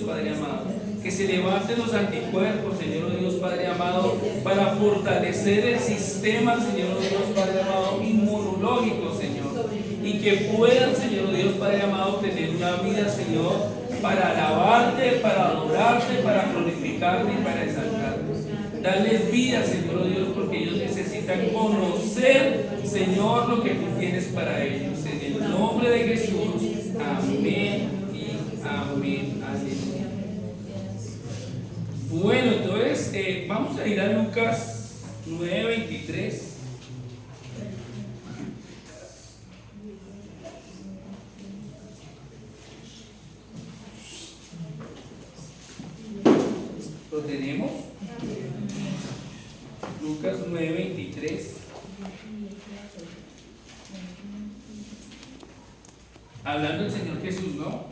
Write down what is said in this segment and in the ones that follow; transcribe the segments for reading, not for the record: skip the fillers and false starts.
Padre amado. Que se levanten los anticuerpos, Señor Dios, Padre amado, para fortalecer el sistema, Señor Dios, Padre amado, inmunológico, Señor. Y que puedan, Señor Dios, Padre amado, tener una vida, Señor, para alabarte, para adorarte, para glorificarte y para exaltarte. Darles vida, Señor Dios, porque ellos necesitan conocer, Señor, lo que tú tienes para ellos. En el nombre de Jesús, amén y amén. Aleluya. Bueno, entonces vamos a ir a Lucas 9:23. ¿Lo tenemos? Lucas 9:23. Hablando el Señor Jesús, ¿no?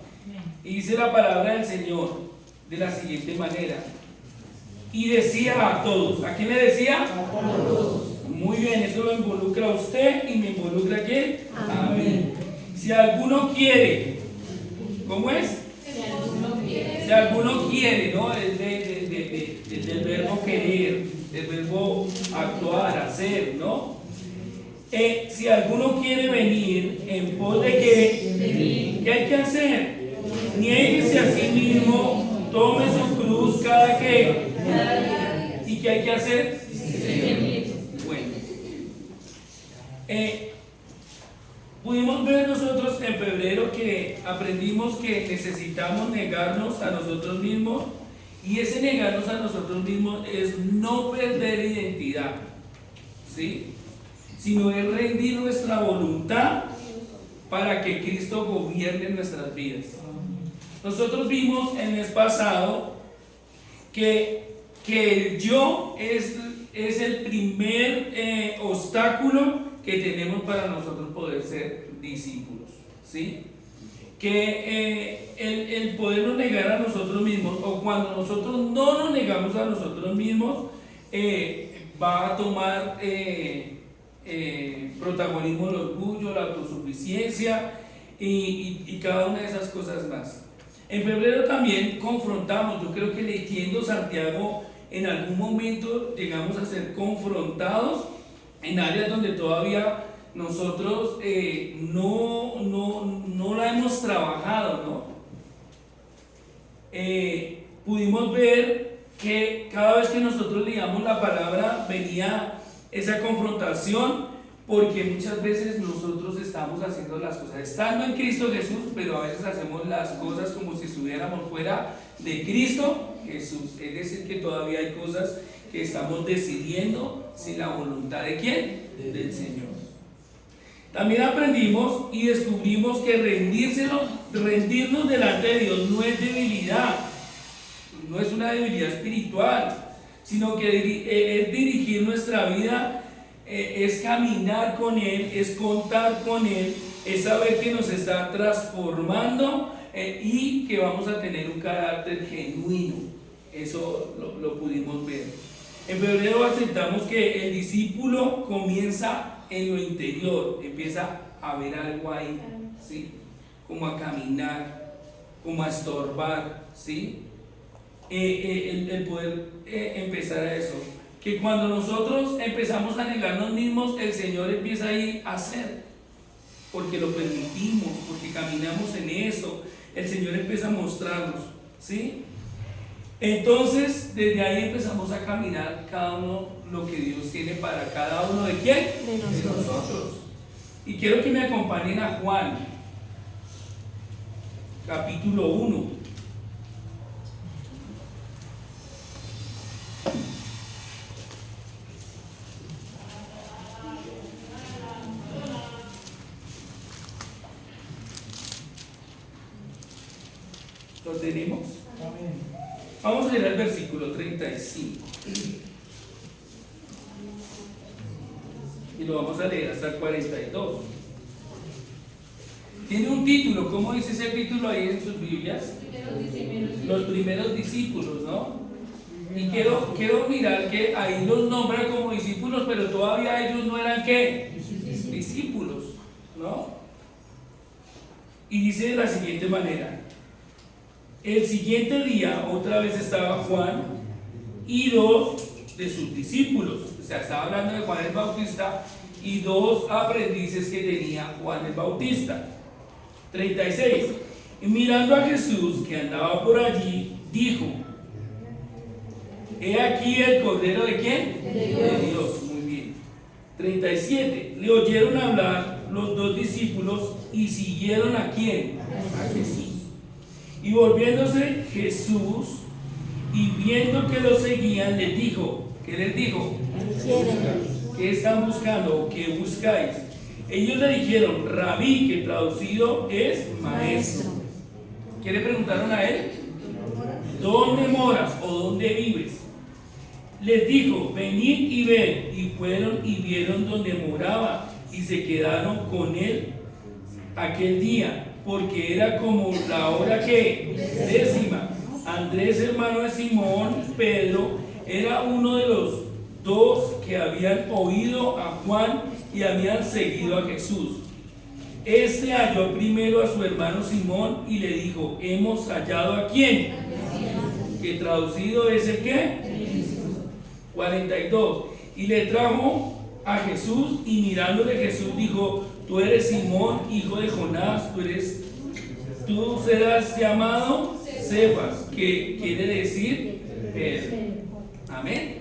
Y dice la palabra del Señor de la siguiente manera. Y decía a todos. ¿A quién le decía? A todos. Muy bien, eso lo involucra a usted y me involucra a quién. Amén. Si alguno quiere, ¿cómo es? Si alguno quiere, ¿no? Es del verbo querer, del verbo actuar, hacer, ¿no? Si alguno quiere venir en pos de ¿qué hay que hacer? Niéguese a sí mismo, tome su cruz cada día. ¿Y qué hay que hacer? Bueno, pudimos ver nosotros en febrero que aprendimos que necesitamos negarnos a nosotros mismos, y ese negarnos a nosotros mismos es no perder identidad, ¿sí? Sino es rendir nuestra voluntad para que Cristo gobierne nuestras vidas. Nosotros vimos el mes pasado que el yo es el primer obstáculo que tenemos para nosotros poder ser discípulos, ¿sí? Que el podernos negar a nosotros mismos, o cuando nosotros no nos negamos a nosotros mismos, va a tomar protagonismo el orgullo, la autosuficiencia y cada una de esas cosas más. En febrero también confrontamos, yo creo que leyendo Santiago en algún momento llegamos a ser confrontados en áreas donde todavía nosotros no la hemos trabajado, ¿no? Pudimos ver que cada vez que nosotros leíamos la palabra venía esa confrontación, porque muchas veces nosotros estamos haciendo las cosas estando en Cristo Jesús, pero a veces hacemos las cosas como si estuviéramos fuera de Cristo Jesús. Es decir, que todavía hay cosas que estamos decidiendo sin la voluntad ¿de quién? Del Señor. También aprendimos y descubrimos que rendirnos delante de Dios no es debilidad, no es una debilidad espiritual, sino que es dirigir nuestra vida, es caminar con Él, es contar con Él, es saber que nos está transformando y que vamos a tener un carácter genuino. Eso lo pudimos ver. En febrero aceptamos que el discípulo comienza en lo interior, empieza a ver algo ahí, ¿sí? Como a caminar, como a estorbar, ¿sí? El poder empezar a eso. Que cuando nosotros empezamos a negarnos mismos, el Señor empieza ahí a hacer, porque lo permitimos, porque caminamos en eso. El Señor empieza a mostrarnos, ¿sí? Entonces, desde ahí empezamos a caminar cada uno lo que Dios tiene para cada uno. ¿De quién? De nosotros. Y quiero que me acompañen a Juan, capítulo 1. ¿Lo tenemos? Amén. Vamos a leer el versículo 35. Y lo vamos a leer hasta el 42. Tiene un título. ¿Cómo dice ese título ahí en sus Biblias? Los primeros discípulos, ¿no? Y quiero mirar que ahí los nombra como discípulos, pero todavía ellos no eran ¿qué? Discípulos, ¿no? Y dice de la siguiente manera: El siguiente día, otra vez estaba Juan y dos de sus discípulos. O sea, estaba hablando de Juan el Bautista y dos aprendices que tenía Juan el Bautista. 36. Y mirando a Jesús, que andaba por allí, dijo: he aquí el Cordero ¿de quién? De Dios. Muy bien. 37. Le oyeron hablar los dos discípulos y siguieron ¿a quién? A Jesús. Y volviéndose Jesús y viendo que lo seguían, les dijo, ¿qué les dijo? ¿Qué están buscando o qué buscáis? Ellos le dijeron, Rabí, que traducido es maestro. ¿Qué le preguntaron a él? ¿Dónde moras o dónde vives? Les dijo, venid y ved. Y fueron y vieron donde moraba y se quedaron con él aquel día, porque era como la hora que 10. Andrés, hermano de Simón Pedro, era uno de los dos que habían oído a Juan y habían seguido a Jesús. Este halló primero a su hermano Simón y le dijo, hemos hallado ¿a quién? Que traducido es el ¿qué? 42. Y le trajo a Jesús y mirándole Jesús dijo, tú eres Simón, hijo de Jonás, tú serás llamado Cefas, que quiere decir Pedro. Amén.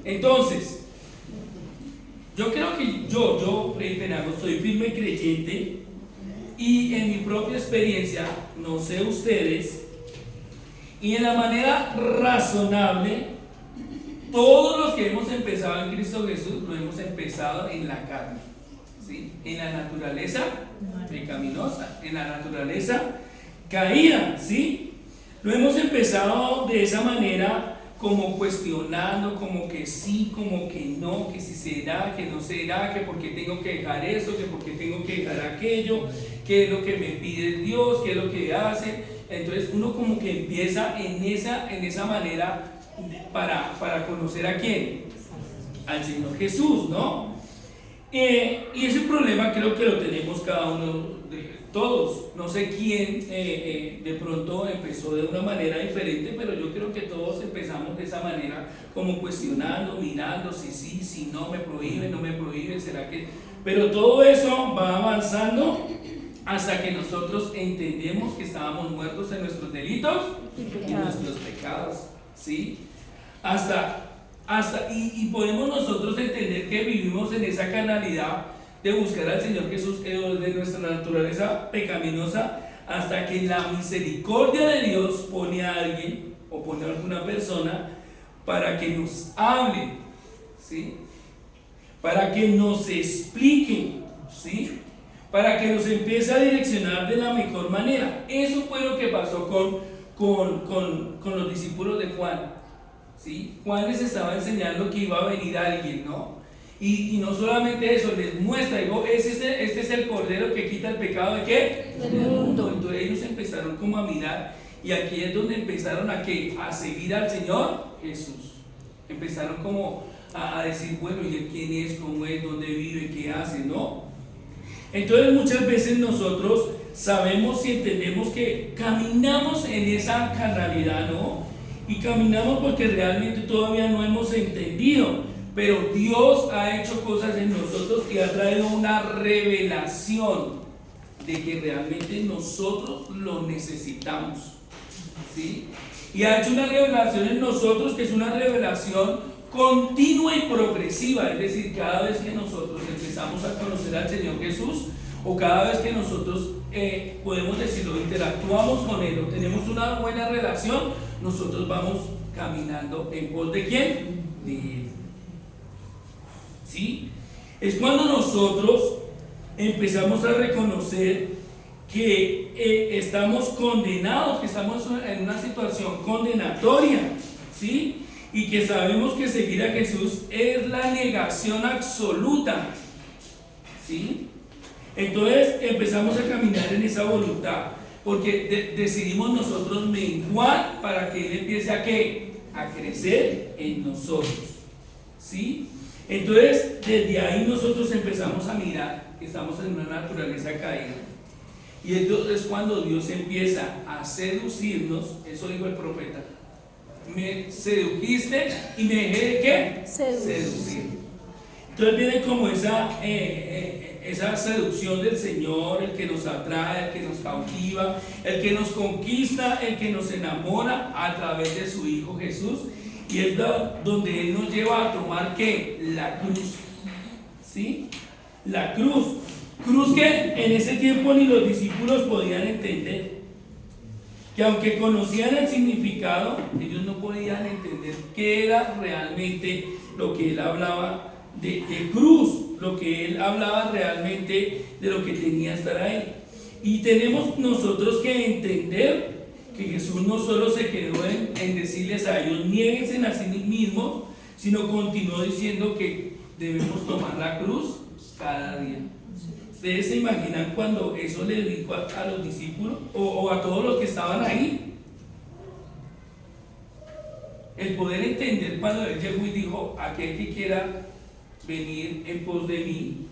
Entonces, yo creo que yo, Freddy Penago, soy firme creyente y en mi propia experiencia, no sé ustedes, y en la manera razonable, todos los que hemos empezado en Cristo Jesús, lo hemos empezado en la carne, ¿sí? En la naturaleza pecaminosa, en la naturaleza caída, ¿sí? Lo hemos empezado de esa manera, como cuestionando, como que sí, como que no, que si será, que no será, que por qué tengo que dejar eso, que por qué tengo que dejar aquello, qué es lo que me pide Dios, qué es lo que hace. Entonces uno como que empieza en esa manera para conocer ¿a quién? Al Señor Jesús, ¿no? Y ese problema creo que lo tenemos cada uno todos. No sé quién de pronto empezó de una manera diferente, pero yo creo que todos empezamos de esa manera, como cuestionando, mirando, si sí, si no, me prohíben, no me prohíben, será que... Pero todo eso va avanzando hasta que nosotros entendemos que estábamos muertos en nuestros delitos y nuestros pecados, ¿sí? Y podemos nosotros entender que vivimos en esa carnalidad de buscar al Señor Jesús de nuestra naturaleza pecaminosa, hasta que la misericordia de Dios pone a alguien o pone a alguna persona para que nos hable, ¿sí? Para que nos explique, ¿sí? Para que nos empiece a direccionar de la mejor manera. Eso fue lo que pasó con los discípulos de Juan, ¿sí? Juan les estaba enseñando que iba a venir alguien, ¿no? Y no solamente eso, les muestra, digo, este es el Cordero que quita el pecado ¿de qué? Del mundo. Entonces ellos empezaron como a mirar, y aquí es donde empezaron a seguir al Señor Jesús. Empezaron como a decir, bueno, ¿y él quién es? ¿Cómo es? ¿Dónde vive? ¿Qué hace? ¿No? Entonces muchas veces nosotros sabemos y entendemos que caminamos en esa carnalidad, ¿no? Y caminamos porque realmente todavía no hemos entendido. Pero Dios ha hecho cosas en nosotros y ha traído una revelación de que realmente nosotros lo necesitamos, ¿sí? Y ha hecho una revelación en nosotros que es una revelación continua y progresiva. Es decir, cada vez que nosotros empezamos a conocer al Señor Jesús, o cada vez que nosotros podemos decirlo, interactuamos con Él o tenemos una buena relación, nosotros vamos caminando en pos ¿de quién? De Él. ¿Sí? Es cuando nosotros empezamos a reconocer que estamos condenados, que estamos en una situación condenatoria, ¿sí? Y que sabemos que seguir a Jesús es la negación absoluta, ¿sí? Entonces empezamos a caminar en esa voluntad, porque decidimos nosotros menguar para que Él empiece a ¿qué? A crecer en nosotros, ¿sí? Entonces, desde ahí nosotros empezamos a mirar que estamos en una naturaleza caída. Y entonces es cuando Dios empieza a seducirnos. Eso dijo el profeta: me sedujiste y me dejé de ¿qué? Seducir. Entonces viene como esa seducción del Señor, el que nos atrae, el que nos cautiva, el que nos conquista, el que nos enamora a través de su Hijo Jesús. Y es donde Él nos lleva a tomar ¿qué? La cruz. ¿Sí? La cruz. Cruz que en ese tiempo ni los discípulos podían entender. Que aunque conocían el significado, ellos no podían entender qué era realmente lo que Él hablaba de cruz, lo que Él hablaba realmente de lo que tenía que estar ahí. Y tenemos nosotros que entender que Jesús no solo se quedó en decirles a ellos: niéguense a sí mismos, sino continuó diciendo que debemos tomar la cruz cada día. ¿Ustedes se imaginan cuando eso le dijo a los discípulos o a todos los que estaban ahí? El poder entender cuando Él llegó y dijo: aquel que quiera venir en pos de mí,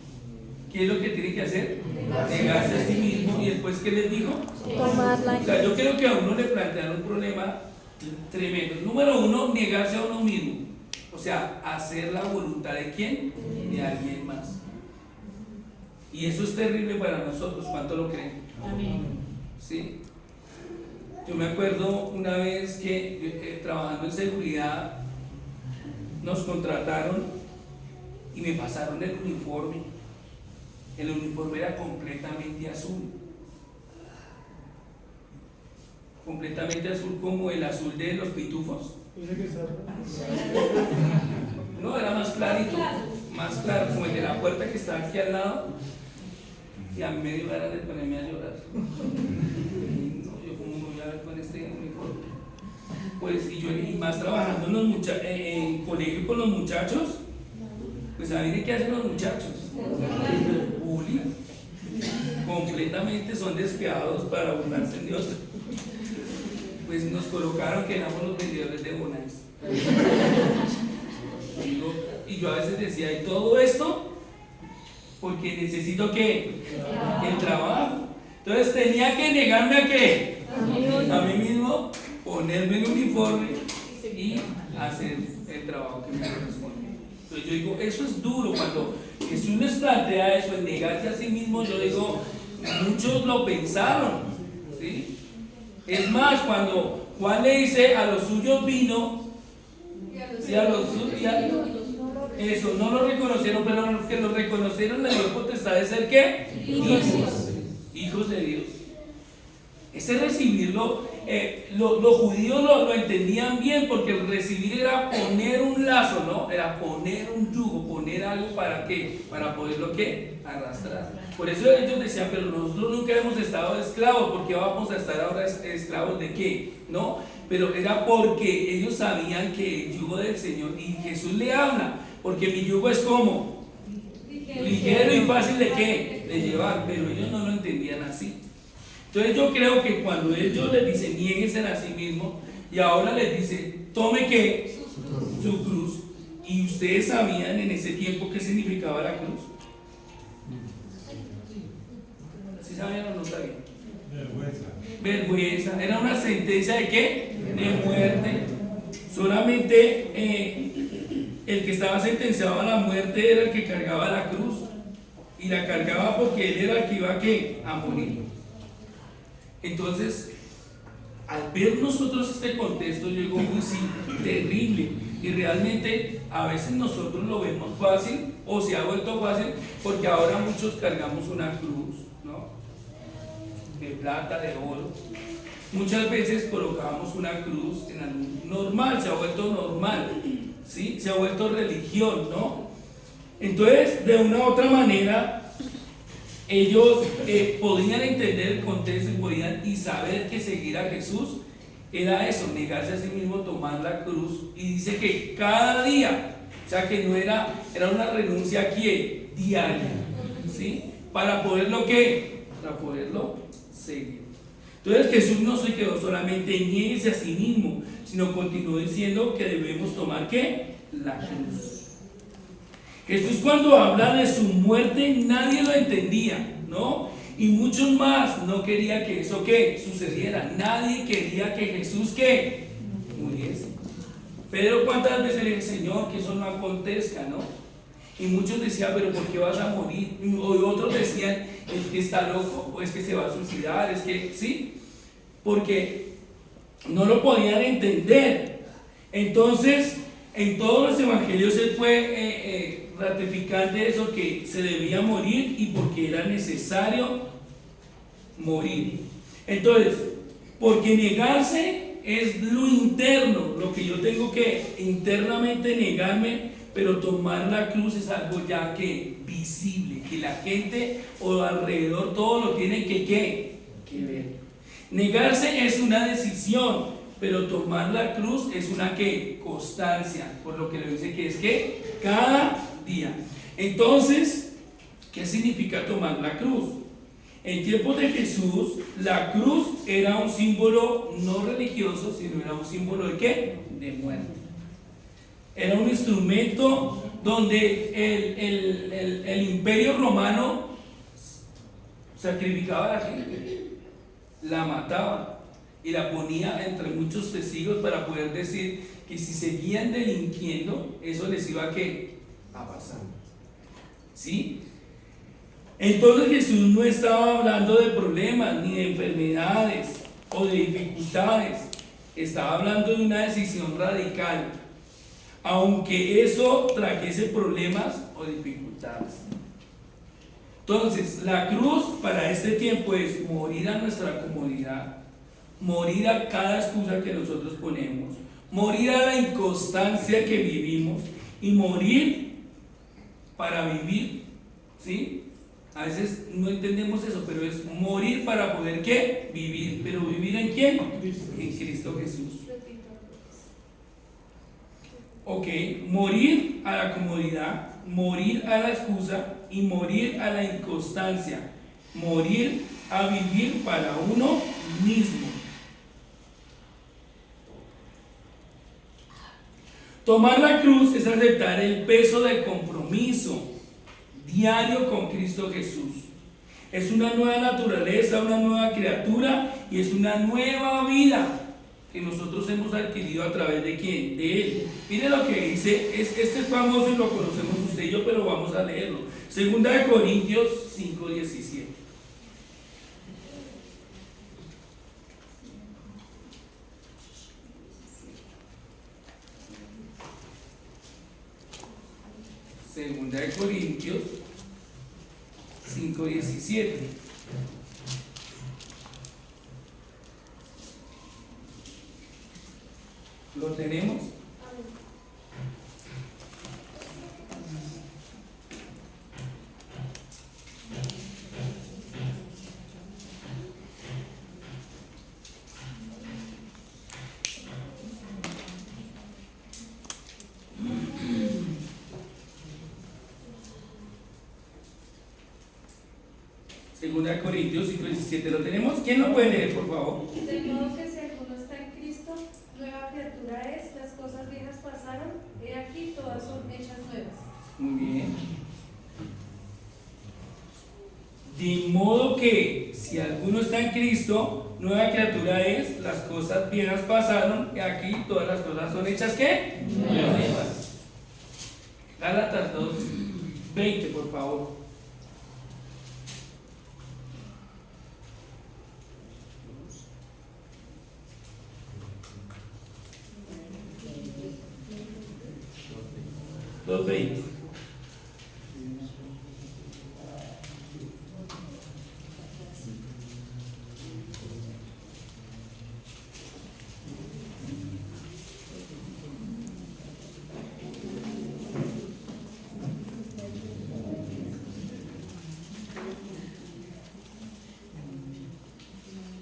¿qué es lo que tiene que hacer? Negarse a sí mismo. Y después, ¿qué les dijo? Tomarla. O sea, yo creo que a uno le plantearon un problema tremendo. Número uno, negarse a uno mismo. O sea, hacer la voluntad ¿de quién? De alguien más. Y eso es terrible para nosotros. ¿Cuánto lo creen? Amén. ¿Sí? Yo me acuerdo una vez que trabajando en seguridad nos contrataron y me pasaron el uniforme. El uniforme era completamente azul. Completamente azul, como el azul de los pitufos. No, era más clarito, más claro, como el de la puerta que está aquí al lado. Y a mí me dio ganas de ponerme a llorar. No, yo como me voy a ver con este uniforme. Pues, y más trabajando en colegio con los muchachos. Pues ¿saben qué hacen los muchachos? Bullying. Completamente son despiadados para burlarse en Dios. Pues nos colocaron que éramos los vendedores de Bonais. Y yo a veces decía: ¿y todo esto? Porque necesito ¿qué? El trabajo. Entonces tenía que negarme a ¿qué? A mí mismo, ponerme el uniforme y hacer el trabajo que me corresponde. Entonces yo digo, eso es duro. Cuando Jesús les plantea eso, el negarse a sí mismo, yo digo, muchos lo pensaron, ¿sí? Es más, cuando Juan le dice: a los suyos vino, y a los suyos, eso, no lo reconocieron, pero a los que lo reconocieron le dio potestad de ser ¿qué? Hijos de Dios. Ese recibirlo, los judíos lo entendían bien, porque el recibir era poner un lazo, ¿no? Era poner un yugo, poner algo para ¿qué? Para poderlo ¿qué? Arrastrar. Por eso ellos decían: pero nosotros nunca hemos estado esclavos, ¿por qué vamos a estar ahora esclavos de qué? ¿No? Pero era porque ellos sabían que el yugo del Señor, y Jesús le habla, porque mi yugo es como ligero y fácil de ¿qué? De llevar, pero ellos no lo entendían así. Entonces yo creo que cuando ellos les dicen: niéguense a sí mismos, y ahora les dice: tome ¿qué? Su cruz. Y ustedes sabían en ese tiempo qué significaba la cruz. ¿Sí sabían o no sabían? Vergüenza. Era una sentencia de ¿qué? De muerte. Solamente el que estaba sentenciado a la muerte era el que cargaba la cruz, y la cargaba porque él era el que iba ¿qué? A morir. Entonces, al ver nosotros este contexto, yo digo: muy sí, terrible. Y realmente a veces nosotros lo vemos fácil, o se ha vuelto fácil, porque ahora muchos cargamos una cruz, ¿no? De plata, de oro. Muchas veces colocamos una cruz en algún normal, se ha vuelto normal, ¿sí? Se ha vuelto religión, ¿no? Entonces, de una u otra manera, ellos podían entender el contexto y saber que seguir a Jesús era eso, negarse a sí mismo, tomar la cruz. Y dice que cada día, o sea que no era una renuncia aquí diaria, ¿sí? Para poderlo ¿qué? Para poderlo seguir. Entonces Jesús no se quedó solamente en nieguese a sí mismo, sino continuó diciendo que debemos tomar ¿qué? La cruz. Jesús, cuando habla de su muerte, nadie lo entendía, ¿no? y muchos más no querían que eso ¿qué? Sucediera. Nadie quería que Jesús ¿qué? Muriese. Pedro, ¿cuántas veces le dice, Señor, que eso no acontezca, no? Y muchos decían, pero ¿por qué vas a morir? O otros decían, es que está loco, o es que se va a suicidar, es que, ¿sí? Porque no lo podían entender. Entonces, en todos los evangelios él fue ratificante de eso, que se debía morir y porque era necesario morir. Entonces, porque negarse es lo interno, lo que yo tengo que internamente negarme, pero tomar la cruz es algo ya que visible, que la gente o alrededor todo lo tiene que ver. Negarse es una decisión, pero tomar la cruz es una ¿qué? Constancia, por lo que le dice que es que cada día. Entonces, ¿qué significa tomar la cruz? En tiempos de Jesús, la cruz era un símbolo no religioso, sino era un símbolo de ¿qué? De muerte. Era un instrumento donde el imperio romano sacrificaba a la gente, la mataba y la ponía entre muchos testigos para poder decir que si seguían delinquiendo, eso les iba a ¿qué? A pasar. ¿Sí? Entonces Jesús no estaba hablando de problemas, ni de enfermedades o de dificultades. Estaba hablando de una decisión radical, aunque eso trajese problemas o dificultades. Entonces, la cruz para este tiempo es morir a nuestra comodidad, morir a cada excusa que nosotros ponemos, morir a la inconstancia que vivimos y morir para vivir, ¿sí? A veces no entendemos eso, pero es morir para poder ¿qué? Vivir. ¿Pero vivir en quién? En Cristo Jesús. Ok, morir a la comodidad, morir a la excusa y morir a la inconstancia, morir a vivir para uno mismo. Tomar la cruz es aceptar el peso del compromiso diario con Cristo Jesús. Es una nueva naturaleza, una nueva criatura y es una nueva vida que nosotros hemos adquirido a través de ¿quién? De Él. Mire lo que dice, este es famoso y lo conocemos usted y yo, pero vamos a leerlo. Segunda de Corintios 5:17. Segunda de Corintios 5:17. ¿Lo tenemos? Segunda de Corintios 5:17, ¿lo tenemos? ¿Quién lo puede leer, por favor? De modo que si alguno está en Cristo, nueva criatura es, las cosas viejas pasaron, he aquí todas son hechas nuevas. Muy bien. De modo que si alguno está en Cristo, nueva criatura es, las cosas viejas pasaron, y aquí todas las cosas son hechas ¿qué? Nuevas. Gálatas 2:20, por favor. Los 20.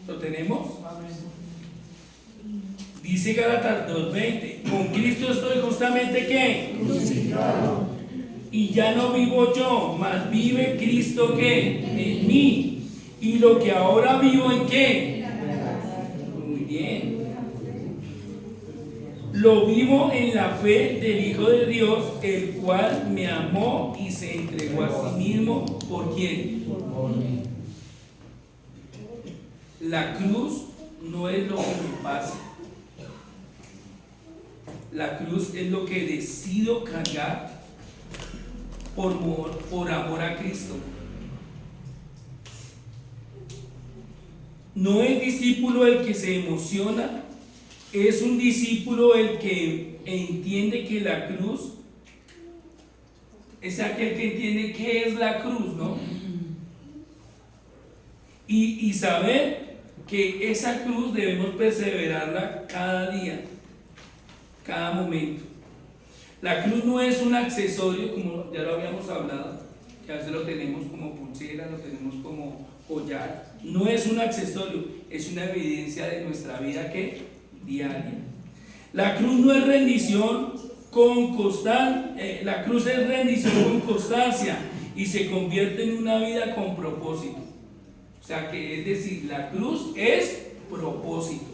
¿Lo tenemos? Dice Gálatas 2:20, con Cristo estoy justamente ¿qué? Crucificado. Y ya no vivo yo, mas vive Cristo ¿qué? En mí. Y lo que ahora vivo ¿en qué? Muy bien. Lo vivo en la fe del Hijo de Dios, el cual me amó y se entregó a sí mismo. ¿Por quién? Por mí. la cruz no es lo que me pasa. La cruz es lo que decido cargar por amor a Cristo. No es discípulo el que se emociona, es un discípulo el que entiende que la cruz es aquel que entiende qué es la cruz, ¿no? Y saber que esa cruz debemos perseverarla cada día, cada momento. La cruz no es un accesorio, como ya lo habíamos hablado, que a veces lo tenemos como pulsera, lo tenemos como collar. No es un accesorio, es una evidencia de nuestra vida que diaria. La cruz no es rendición con constancia, la cruz es rendición con constancia y se convierte en una vida con propósito. O sea que es decir, la cruz es propósito.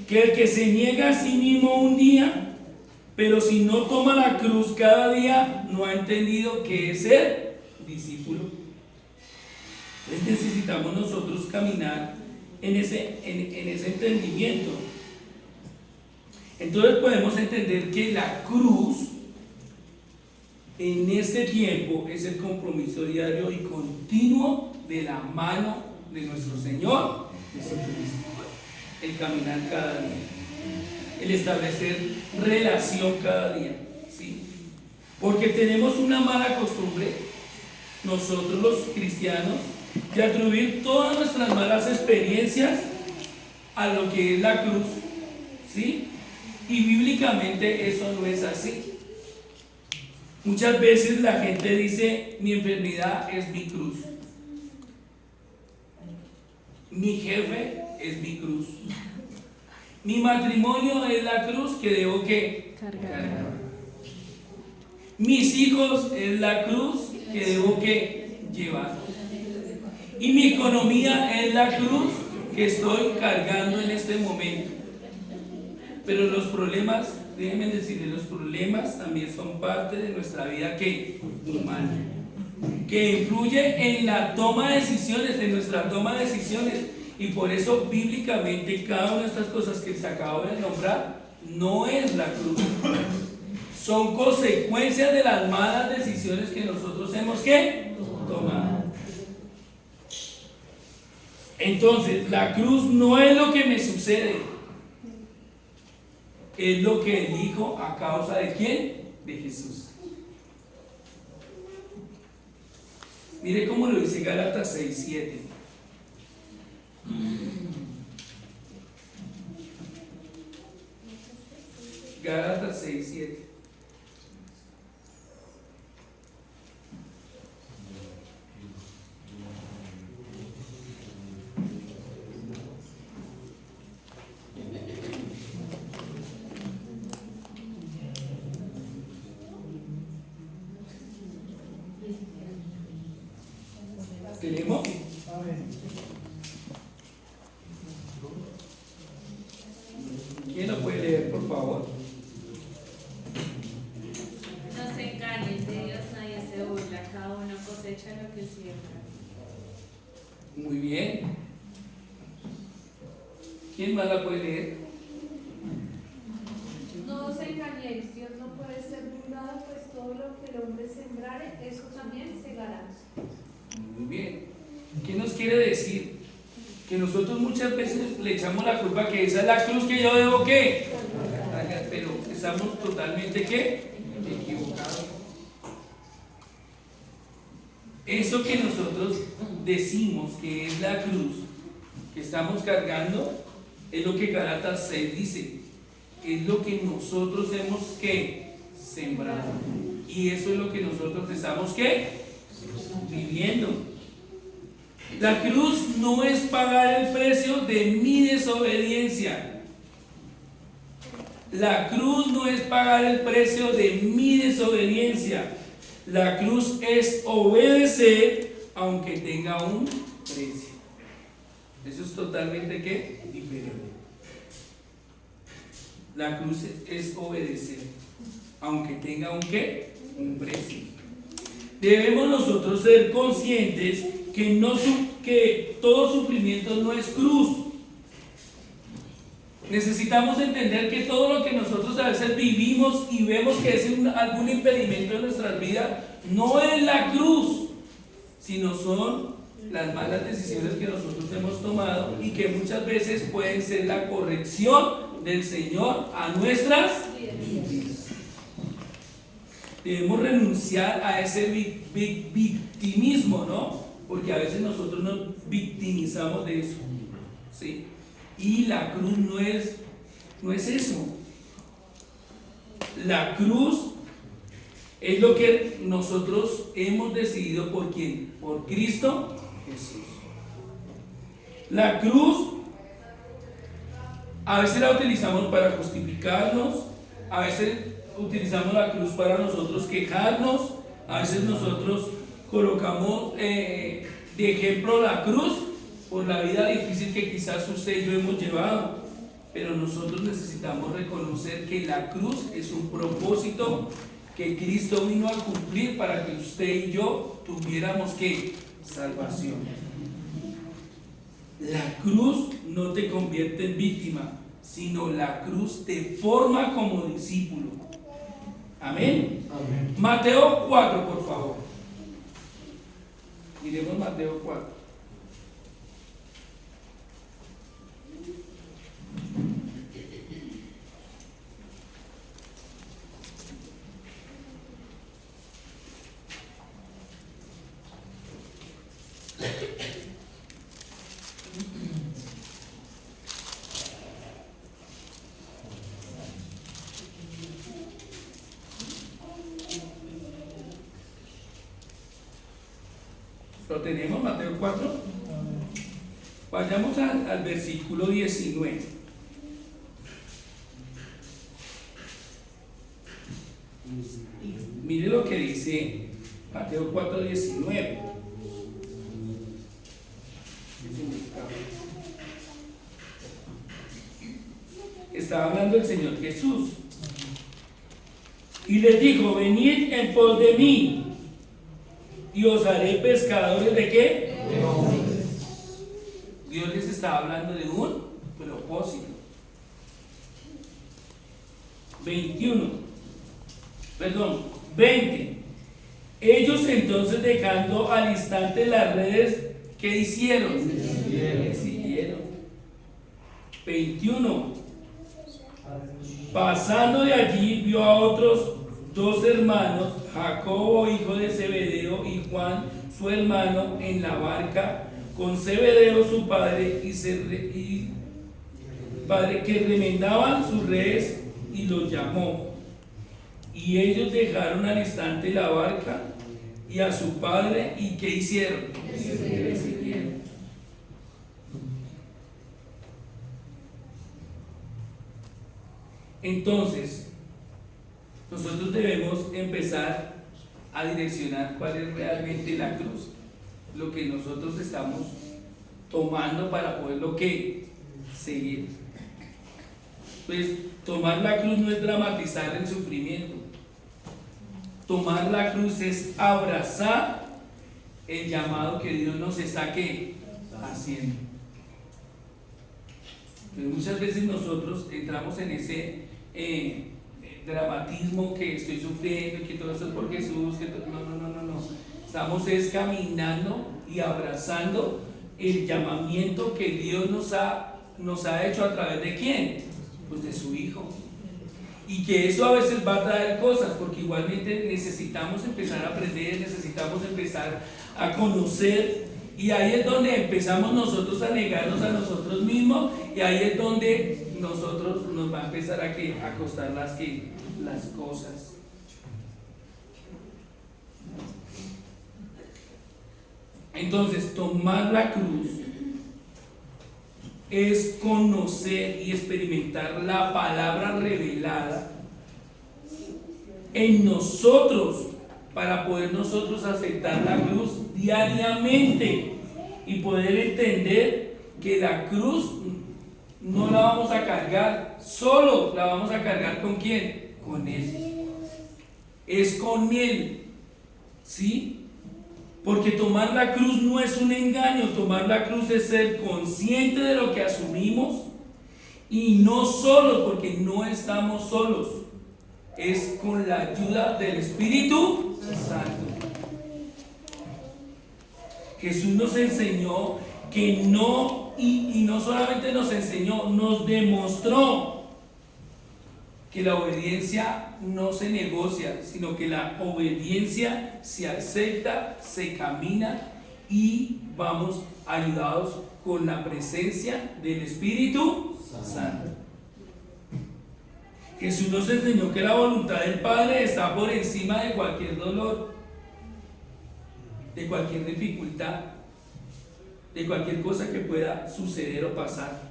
Que el que se niega a sí mismo un día, pero si no toma la cruz cada día, no ha entendido qué es ser discípulo. Entonces necesitamos nosotros caminar en ese entendimiento. Entonces podemos entender que la cruz en este tiempo es el compromiso diario y continuo de la mano de nuestro Señor Jesucristo. El caminar cada día, el establecer relación cada día, ¿sí? Porque tenemos una mala costumbre, nosotros los cristianos, de atribuir todas nuestras malas experiencias a lo que es la cruz, ¿sí? Y bíblicamente eso no es así. Muchas veces la gente dice, mi enfermedad es mi cruz, mi jefe es mi cruz, mi matrimonio es la cruz que debo que cargar, mis hijos es la cruz que debo que llevar, y mi economía es la cruz que estoy cargando en este momento. Pero los problemas, déjenme decirles, los problemas también son parte de nuestra vida que humana, que influye en la toma de decisiones, en nuestra toma de decisiones. Y por eso bíblicamente cada una de estas cosas que se acabo de nombrar no es la cruz, son consecuencias de las malas decisiones que nosotros hemos que tomado. Entonces la cruz no es lo que me sucede, es lo que elijo a causa de ¿quién? De Jesús. Mire cómo lo dice Gálatas 6:7. Gálatas 6:7. ¿Tenemos? ¿Quién lo puede leer, por favor? No se engañen, de Dios nadie se burla, cada uno cosecha lo que siembra. Muy bien. ¿Quién más la puede leer? No os engañéis, Dios no puede ser burlado, pues todo lo que el hombre sembrare, eso también segará. Muy bien. ¿Qué nos quiere decir? Que nosotros muchas veces le echamos la culpa que esa es la cruz que yo debo ¿qué? Pero estamos totalmente ¿qué? Equivocados. Eso que nosotros decimos que es la cruz que estamos cargando es lo que Gálatas 6 dice, es lo que nosotros hemos ¿qué? Sembrado, y eso es lo que nosotros estamos ¿qué? Viviendo. La cruz no es pagar el precio de mi desobediencia. La cruz no es pagar el precio de mi desobediencia. La cruz es obedecer aunque tenga un precio. Eso es totalmente ¿qué? Diferente. La cruz es obedecer aunque tenga un ¿qué? Un precio. Debemos nosotros ser conscientes que que todo sufrimiento no es cruz. Necesitamos entender que todo lo que nosotros a veces vivimos y vemos que es algún impedimento en nuestras vidas, no es la cruz, sino son las malas decisiones que nosotros hemos tomado y que muchas veces pueden ser la corrección del Señor a nuestras vidas. Debemos renunciar a ese victimismo, ¿no? Porque a veces nosotros nos victimizamos de eso, ¿sí? Y la cruz no es eso. La cruz es lo que nosotros hemos decidido. ¿Por quién? Por Cristo Jesús. La cruz a veces la utilizamos para justificarnos, a veces utilizamos la cruz para nosotros quejarnos, a veces nosotros colocamos de ejemplo la cruz por la vida difícil que quizás usted y yo hemos llevado, pero nosotros necesitamos reconocer que la cruz es un propósito que Cristo vino a cumplir para que usted y yo tuviéramos ¿qué? Salvación. La cruz no te convierte en víctima, sino la cruz te forma como discípulo. Amén. Amén. Mateo 4, por favor. Miremos Mateo 4. ¿Lo tenemos, Mateo 4? Vayamos al versículo 19. Mire lo que dice Mateo 4, 19. Estaba hablando el Señor Jesús. Y les dijo: venid en pos de mí, y os haré pescadores ¿de qué? De hombres. Dios les estaba hablando de un propósito. 20. Ellos entonces, dejando al instante las redes, ¿qué hicieron? Le siguieron. 21. Pasando de allí, vio a otros dos hermanos, Jacobo, hijo de Zebedeo, y Juan, su hermano, en la barca, con Zebedeo, su padre, padre, que remendaban sus redes, y los llamó. Y ellos dejaron al instante la barca y a su padre, ¿y qué hicieron? Le siguieron. Entonces, nosotros debemos empezar a direccionar cuál es realmente la cruz, lo que nosotros estamos tomando para poderlo ¿qué? Seguir. Pues tomar la cruz no es dramatizar el sufrimiento. Tomar la cruz es abrazar el llamado que Dios nos está ¿qué? Haciendo. Pues muchas veces nosotros entramos en ese dramatismo, que estoy sufriendo y que todo eso es por Jesús, que no. Estamos caminando y abrazando el llamamiento que Dios nos ha hecho a través de ¿quién? Pues de su Hijo. Y que eso a veces va a traer cosas, porque igualmente necesitamos empezar a aprender, necesitamos empezar a conocer, y ahí es donde empezamos nosotros a negarnos a nosotros mismos, y ahí es donde nosotros nos va a empezar a costar las cosas. Entonces, tomar la cruz es conocer y experimentar la palabra revelada en nosotros, para poder nosotros aceptar la cruz diariamente y poder entender que la cruz no la vamos a cargar solo, la vamos a cargar ¿con quién? Con Él. Es con Él, ¿sí? Porque tomar la cruz no es un engaño, tomar la cruz es ser consciente de lo que asumimos y no solos, porque no estamos solos, es con la ayuda del Espíritu Santo. Jesús nos enseñó que no, y no solamente nos enseñó, nos demostró que la obediencia no se negocia, sino que la obediencia se acepta, se camina y vamos ayudados con la presencia del Espíritu Santo. Jesús nos enseñó que la voluntad del Padre está por encima de cualquier dolor, de cualquier dificultad, de cualquier cosa que pueda suceder o pasar.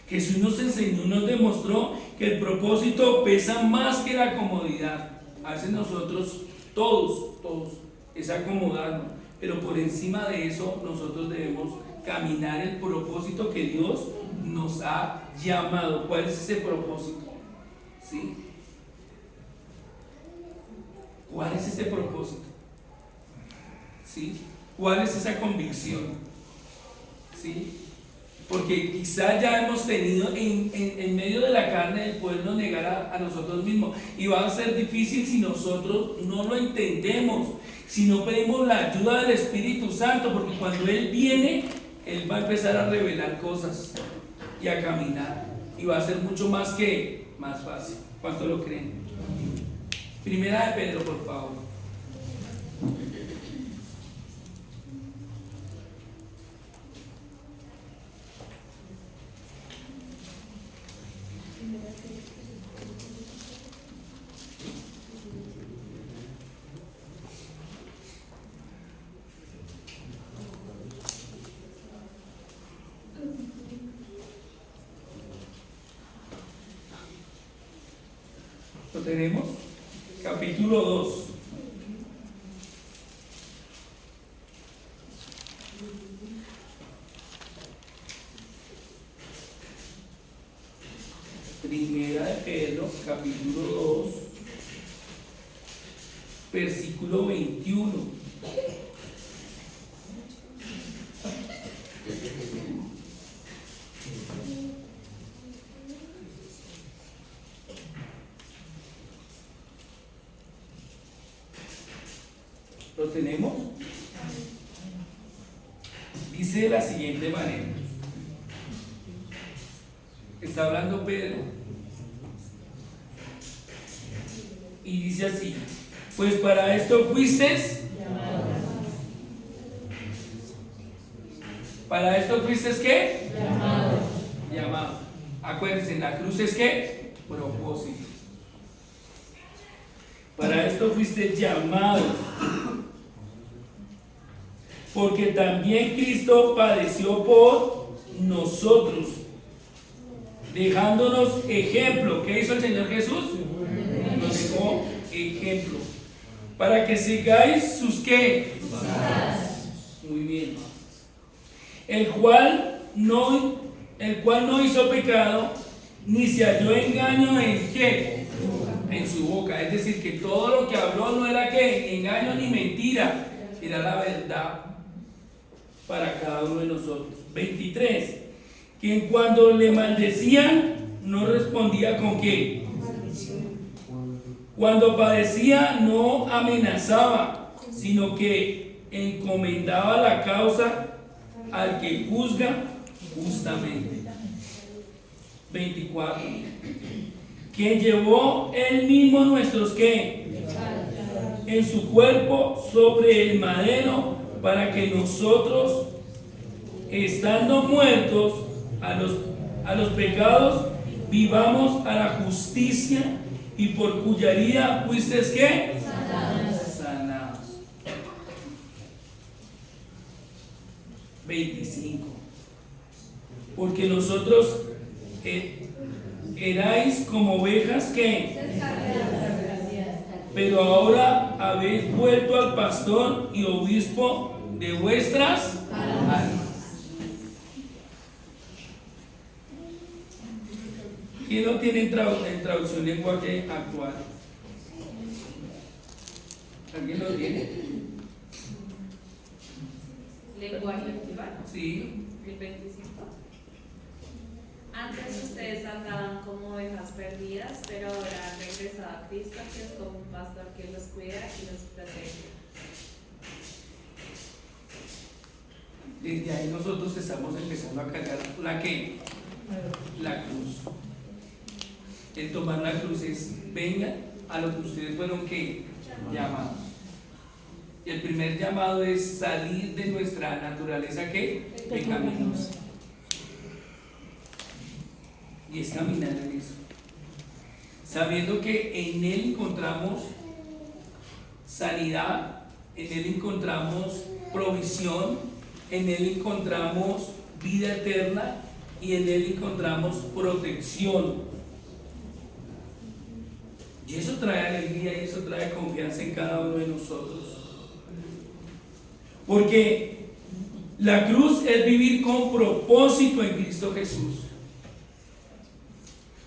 Jesús nos enseñó, nos demostró que el propósito pesa más que la comodidad. A veces nosotros, todos, es acomodarnos, pero por encima de eso nosotros debemos caminar el propósito que Dios nos ha llamado. ¿Cuál es ese propósito? ¿Sí? ¿Cuál es ese propósito? ¿Sí? ¿Cuál es esa convicción? ¿Sí? Porque quizás ya hemos tenido en medio de la carne el podernos negar a nosotros mismos, y va a ser difícil si nosotros no lo entendemos, si no pedimos la ayuda del Espíritu Santo, porque cuando Él viene, Él va a empezar a revelar cosas y a caminar, y va a ser mucho más fácil. ¿Cuánto lo creen? Primera de Pedro, por favor. Lo tenemos, capítulo 2. Primera de Pedro, capítulo 2, versículo 21. ¿Lo tenemos? Dice de la siguiente manera. Está hablando Pedro y dice así: pues para esto fuisteis ¿para esto fuisteis qué? Llamado. Acuérdense, la cruz es ¿qué? Propósito. Para esto fuiste llamados, porque también Cristo padeció por nosotros, dejándonos ejemplo. ¿Qué hizo el Señor Jesús? Nos dejó ejemplo, para que sigáis sus ¿qué? Muy bien. El cual no hizo pecado, ni se halló engaño en ¿qué? En su boca. Es decir, que todo lo que habló no era ¿qué? Engaño ni mentira, era la verdad para cada uno de nosotros. 23. Quien cuando le maldecían no respondía con ¿qué? Cuando padecía no amenazaba, sino que encomendaba la causa al que juzga justamente. 24. Quien llevó él mismo nuestros ¿qué? En su cuerpo sobre el madero, para que nosotros, estando muertos a los pecados, vivamos a la justicia, y por cuya herida fuisteis ¿qué? Sanados. 25. Porque nosotros erais como ovejas que, pero ahora habéis vuelto al pastor y obispo de vuestras almas. ¿Quién lo tiene en traducción lenguaje actual? ¿Alguien lo tiene? Lenguaje actual. Sí. El 25. Antes ustedes andaban como ovejas perdidas, pero ahora han regresado a Cristo, que es como un pastor que los cuida y los protege. Desde ahí nosotros estamos empezando a cargar la cruz. El tomar la cruz es venga a lo que ustedes fueron que llamados. Y el primer llamado es salir de nuestra naturaleza que pecaminosa. Y es caminar en eso. Sabiendo que en Él encontramos sanidad, en Él encontramos provisión, en Él encontramos vida eterna y en Él encontramos protección. Y eso trae alegría y eso trae confianza en cada uno de nosotros. Porque la cruz es vivir con propósito en Cristo Jesús.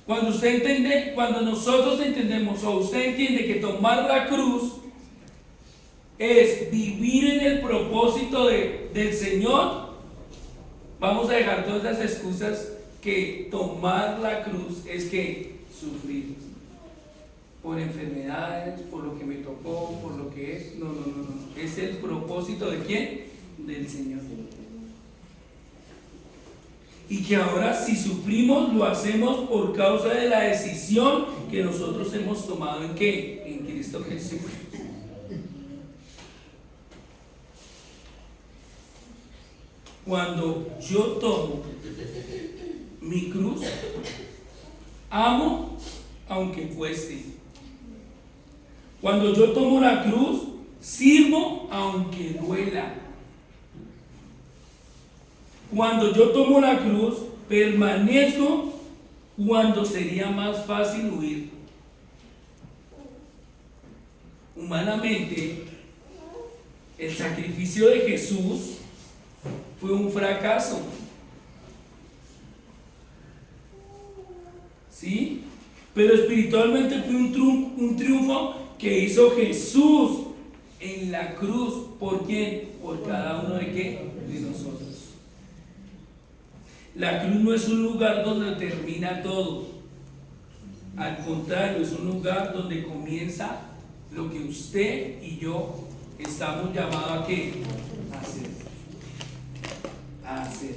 Cuando nosotros entendemos o usted entiende que tomar la cruz es vivir en el propósito del Señor, vamos a dejar todas las excusas que tomar la cruz es que sufrir por enfermedades, por lo que me tocó, por lo que es. No. Es el propósito de ¿quién? Del Señor. Y que ahora si sufrimos lo hacemos por causa de la decisión que nosotros hemos tomado ¿en qué? En Cristo Jesús. Cuando yo tomo mi cruz, amo aunque cueste. Cuando yo tomo la cruz, sirvo aunque duela. Cuando yo tomo la cruz, permanezco cuando sería más fácil huir. Humanamente, el sacrificio de Jesús fue un fracaso. ¿Sí? Pero espiritualmente fue un triunfo que hizo Jesús en la cruz. ¿Por quién? Por cada uno de qué? De nosotros. La cruz no es un lugar donde termina todo. Al contrario, es un lugar donde comienza lo que usted y yo estamos llamados a ¿qué? A hacer. A hacer.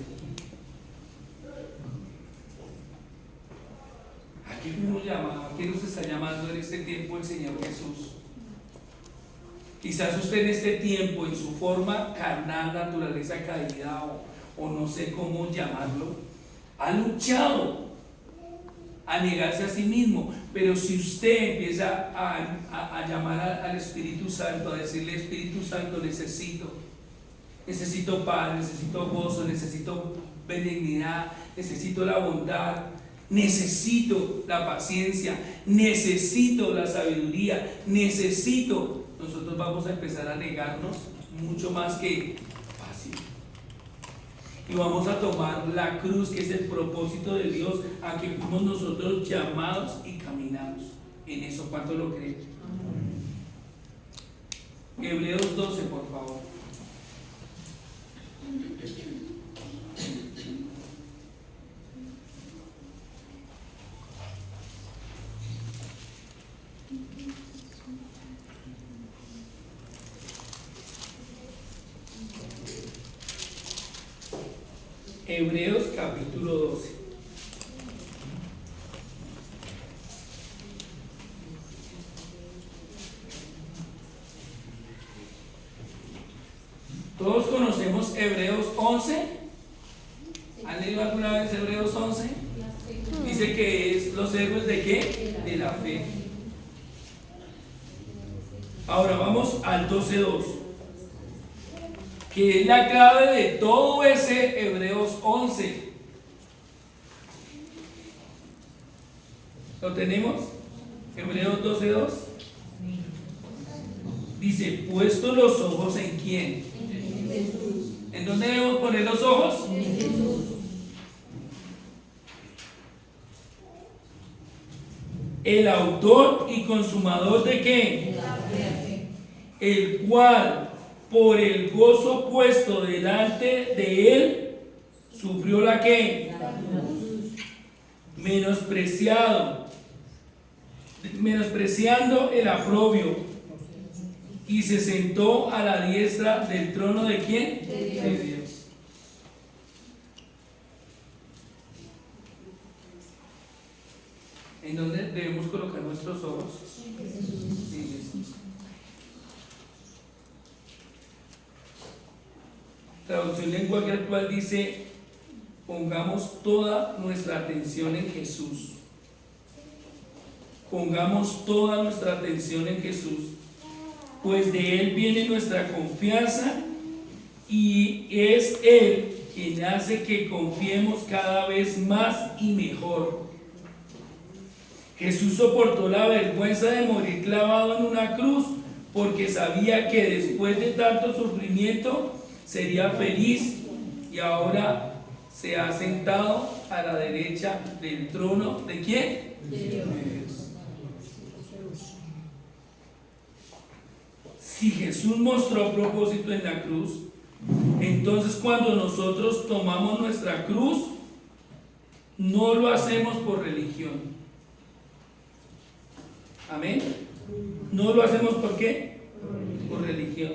¿A qué fuimos llamados? ¿A qué nos está llamando en este tiempo el Señor Jesús? Quizás usted en este tiempo, en su forma carnal, naturaleza caída o no sé cómo llamarlo, ha luchado a negarse a sí mismo. Pero si usted empieza a llamar al Espíritu Santo, a decirle: Espíritu Santo, necesito paz, necesito gozo, necesito benignidad, necesito la bondad, necesito la paciencia, necesito la sabiduría, nosotros vamos a empezar a negarnos mucho más que fácil. Y vamos a tomar la cruz, que es el propósito de Dios, a que fuimos nosotros llamados y caminamos en eso. ¿Cuánto lo creen? Hebreos 12, por favor. Hebreos capítulo 12. Todos conocemos Hebreos 11. ¿Han leído alguna vez Hebreos 11? Dice que es los héroes de ¿qué? De la fe. Ahora vamos al 12:2, que es la clave de todo ese Hebreos 11. ¿Lo tenemos? Hebreos 12:2. Dice: puesto los ojos en ¿quién? ¿En dónde debemos poner los ojos? En Jesús. El autor y consumador de ¿qué? La fe. El cual, por el gozo puesto delante de él, sufrió la que menospreciando el oprobio, y se sentó a la diestra del trono de ¿quién? De Dios. ¿En dónde debemos colocar nuestros ojos? Sí, Jesús. Traducción lenguaje actual dice: pongamos toda nuestra atención en Jesús. Pongamos toda nuestra atención en Jesús, pues de Él viene nuestra confianza y es Él quien hace que confiemos cada vez más y mejor. Jesús soportó la vergüenza de morir clavado en una cruz porque sabía que después de tanto sufrimiento sería feliz, y ahora se ha sentado a la derecha del trono ¿de quién? De Dios. Si Jesús mostró propósito en la cruz, entonces cuando nosotros tomamos nuestra cruz, no lo hacemos por religión. Amén. No lo hacemos ¿por qué? Por religión.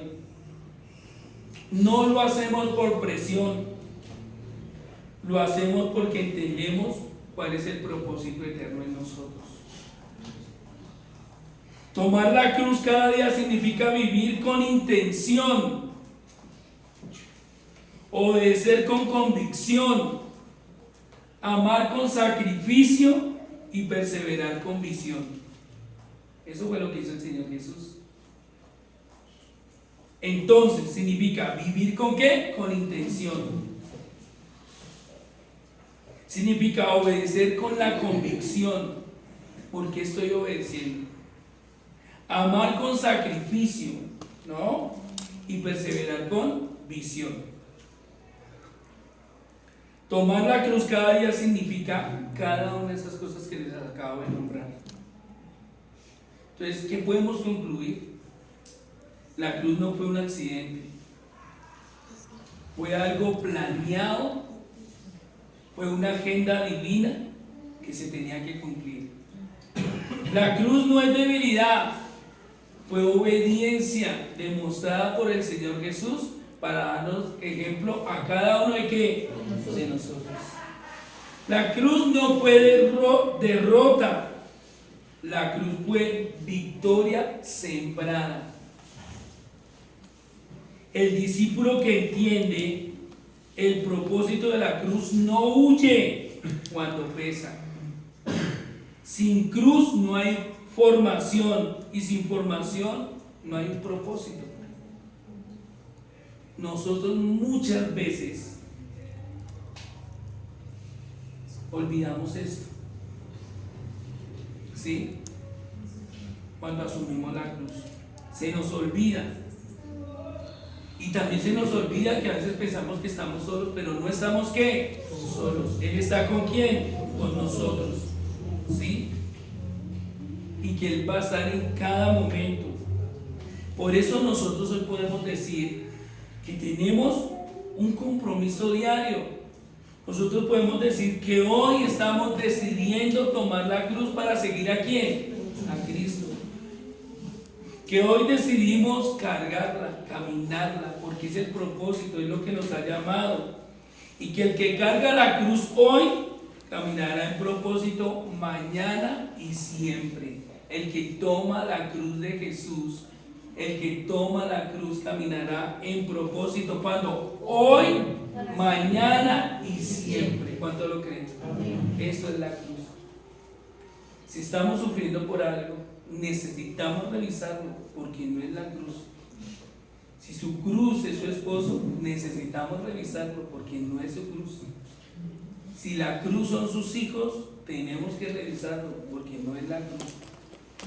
No lo hacemos por presión. Lo hacemos porque entendemos cuál es el propósito eterno en nosotros. Tomar la cruz cada día significa vivir con intención, obedecer con convicción, amar con sacrificio y perseverar con visión. Eso fue lo que hizo el Señor Jesús. Entonces significa vivir ¿con qué? Con intención. Significa obedecer con la convicción. ¿Por qué estoy obedeciendo? Amar con sacrificio, ¿no? Y perseverar con visión. Tomar la cruz cada día significa cada una de esas cosas que les acabo de nombrar. Entonces, ¿qué podemos concluir? La cruz no fue un accidente, fue algo planeado, fue una agenda divina que se tenía que cumplir. La cruz no es debilidad, fue obediencia demostrada por el Señor Jesús para darnos ejemplo a cada uno de ¿qué? De nosotros. La cruz no fue derrota, la cruz fue victoria sembrada. El discípulo que entiende el propósito de la cruz no huye cuando pesa. Sin cruz no hay formación, y sin formación no hay un propósito. Nosotros muchas veces olvidamos esto, ¿sí? Cuando asumimos la cruz se nos olvida, y también se nos olvida que a veces pensamos que estamos solos, pero no estamos ¿qué? Solos. Él está ¿con quién? Con nosotros, ¿sí? Y que Él va a estar en cada momento. Por eso nosotros hoy podemos decir que tenemos un compromiso diario. Nosotros podemos decir que hoy estamos decidiendo tomar la cruz para seguir ¿a quién? A Cristo. Que hoy decidimos cargarla, caminarla, porque es el propósito, es lo que nos ha llamado. Y que el que carga la cruz hoy caminará en propósito mañana y siempre. El que toma la cruz de Jesús, el que toma la cruz caminará en propósito. ¿Cuándo? Hoy, mañana y siempre. ¿Cuánto lo creen? Eso es la cruz. Si estamos sufriendo por algo, necesitamos revisarlo, porque no es la cruz. Si su cruz es su esposo, necesitamos revisarlo, porque no es su cruz. Si la cruz son sus hijos, tenemos que revisarlo, porque no es la cruz.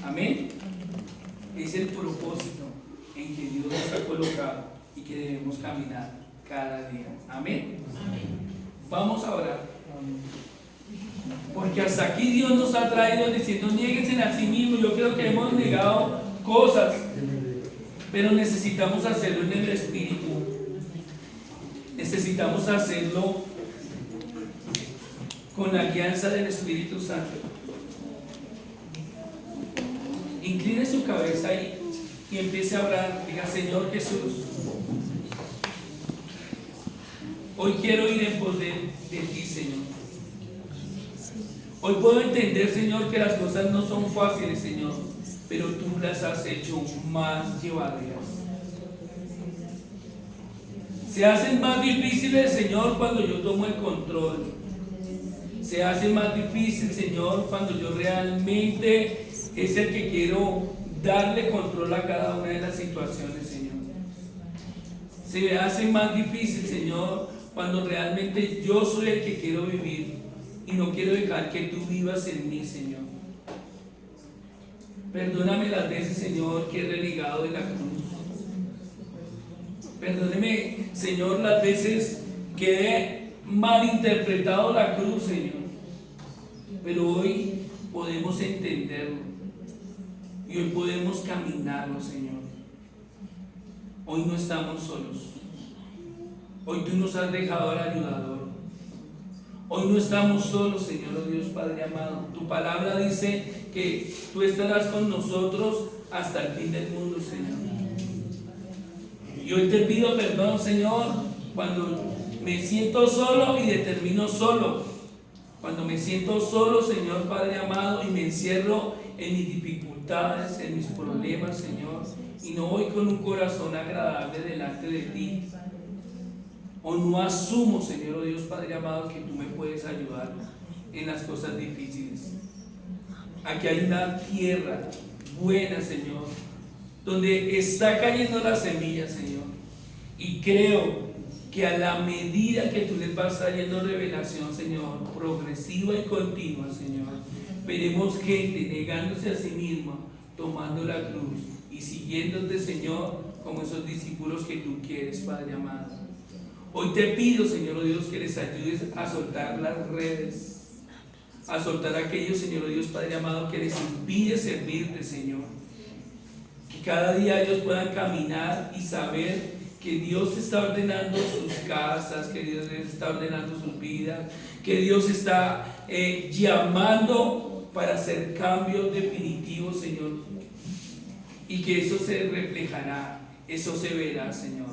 Amén. Es el propósito en que Dios nos ha colocado y que debemos caminar cada día. Amén. Vamos a orar. Porque hasta aquí Dios nos ha traído diciendo: niéguense a sí mismos. Yo creo que hemos negado cosas, pero necesitamos hacerlo en el Espíritu. Necesitamos hacerlo con la guianza del Espíritu Santo. Incline su cabeza y empiece a hablar. Diga: Señor Jesús, hoy quiero ir en pos de ti, Señor. Hoy puedo entender, Señor, que las cosas no son fáciles, Señor, pero tú las has hecho más llevaderas. Se hacen más difíciles, Señor, cuando yo tomo el control. Se hace más difícil, Señor, cuando yo realmente es el que quiero darle control a cada una de las situaciones, Señor. Se hace más difícil, Señor, cuando realmente yo soy el que quiero vivir y no quiero dejar que tú vivas en mí, Señor. Perdóname las veces, Señor, que he renegado de la cruz. Perdóneme, Señor, las veces que he malinterpretado la cruz, Señor. Pero hoy podemos entenderlo y hoy podemos caminarlo, Señor. Hoy no estamos solos. Hoy tú nos has dejado al ayudador. Hoy no estamos solos, Señor, oh Dios Padre amado. Tu palabra dice que tú estarás con nosotros hasta el fin del mundo, Señor. Y hoy te pido perdón, Señor, cuando me siento solo y determino solo. Cuando me siento solo, Señor Padre amado, y me encierro en mis dificultades, en mis problemas, Señor, y no voy con un corazón agradable delante de ti. O no asumo, Señor, oh Dios Padre amado, que tú me puedes ayudar en las cosas difíciles. Aquí hay una tierra buena, Señor, donde está cayendo la semilla, Señor. Y creo que a la medida que tú les vas trayendo revelación, Señor, progresiva y continua, Señor, veremos gente negándose a sí misma, tomando la cruz y siguiéndote, Señor, como esos discípulos que tú quieres, Padre amado. Hoy te pido, Señor, oh Dios, que les ayudes a soltar las redes, a soltar aquello, Señor, oh Dios, Padre amado, que les impide servirte, Señor. Que cada día ellos puedan caminar y saber que Dios está ordenando sus casas, que Dios está ordenando sus vidas, que Dios está llamando para hacer cambios definitivos, Señor. Y que eso se reflejará, eso se verá, Señor.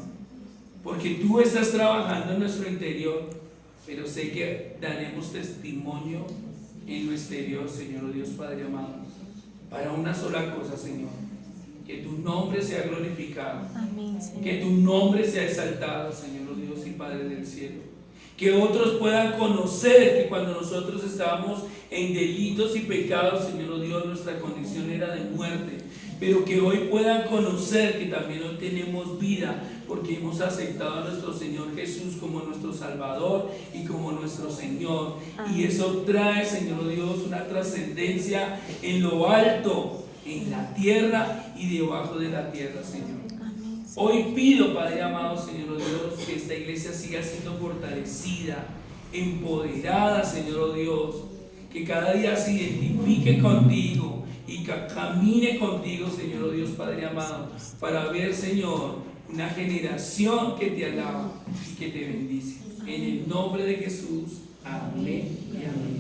Porque tú estás trabajando en nuestro interior, pero sé que daremos testimonio en lo exterior, Señor, oh Dios Padre amado, para una sola cosa, Señor: que tu nombre sea glorificado. Amén, Señor. Que tu nombre sea exaltado, Señor, oh Dios y Padre del cielo. Que otros puedan conocer que cuando nosotros estábamos en delitos y pecados, Señor, oh Dios, nuestra condición era de muerte, pero que hoy puedan conocer que también hoy tenemos vida, porque hemos aceptado a nuestro Señor Jesús como nuestro Salvador y como nuestro Señor. Amén. Y eso trae, Señor, oh Dios, una trascendencia en lo alto, en la tierra y debajo de la tierra, Señor. Amén. Hoy pido, Padre amado, Señor, oh Dios, que esta iglesia siga siendo fortalecida, empoderada, Señor, oh Dios, que cada día se identifique contigo y que camine contigo, Señor, oh Dios Padre amado, para ver, Señor, una generación que te alaba y que te bendice. En el nombre de Jesús, amén y amén.